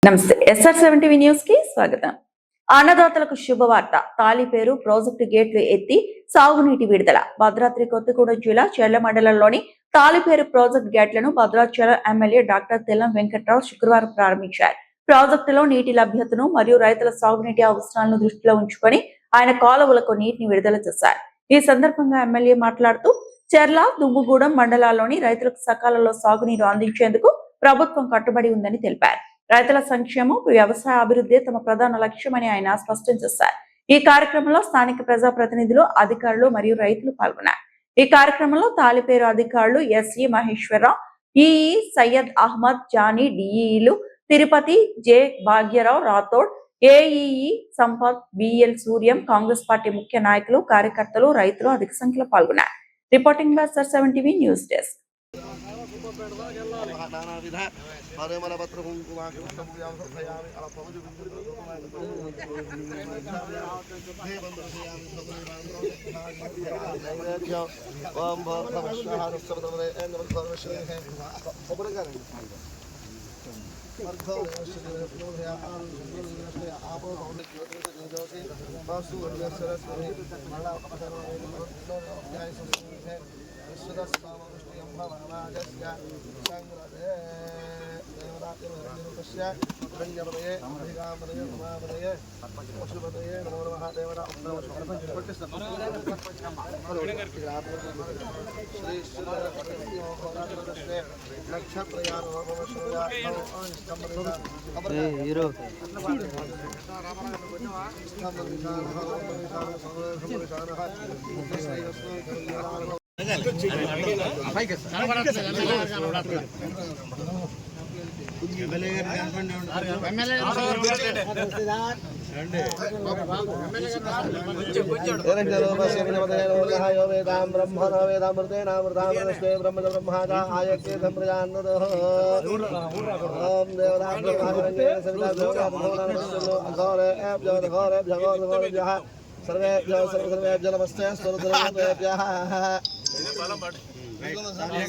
నమస్తే SR7 news కి స్వాగతం. అన్నదాతలకు శుభవార్త. తాలిపేరు ప్రాజెక్టు గేట్లు ఎత్తి సాగునీటి విడుదల. భద్రాద్రి కొత్తగూడెం జిల్లా చెర్ల మండలంలోని తాలిపేరు ప్రాజెక్టు గేట్లను భద్రాచలం ఎమ్మెల్యే డాక్టర్ తెల్లం వెంకట్రావు శుక్రవారం ప్రారంభించారు. ప్రాజెక్టులో నీటి లభ్యతను మరియు రైతుల సాగునీటి అవసరాలను దృష్టిలో ఉంచుకొని ఆయన కాలువలకు నీటిని విడుదల చేశారు. ఈ సందర్భంగా ఎమ్మెల్యే మాట్లాడుతూ చెర్ల, దుమ్ముగూడెం మండలాల్లోని రైతులకు సకాలంలో సాగునీరు అందించేందుకు ప్రభుత్వం కట్టుబడి ఉందని తెలిపారు. రైతుల సంక్షేమం, వ్యవసాయ అభివృద్ధి తమ ప్రధాన లక్ష్యమని ఆయన స్పష్టం చేశారు. ఈ కార్యక్రమంలో స్థానిక ప్రజాప్రతినిధులు, అధికారులు మరియు రైతులు పాల్గొన్నారు. ఈ కార్యక్రమంలో తాలిపేరు అధికారులు SE మహేశ్వరరావు, EE సయ్యద్ అహ్మద్, జానీ, DEలు Tirupati, J Bhagya Rao Rathod, AEE Sampath, BL Suryam, Congress party ముఖ్య నాయకులు, కార్యకర్తలు, రైతులు అధిక సంఖ్యలో పాల్గొన్నారు. Reporting by SR7 news desk. सर्वे नमस्ते।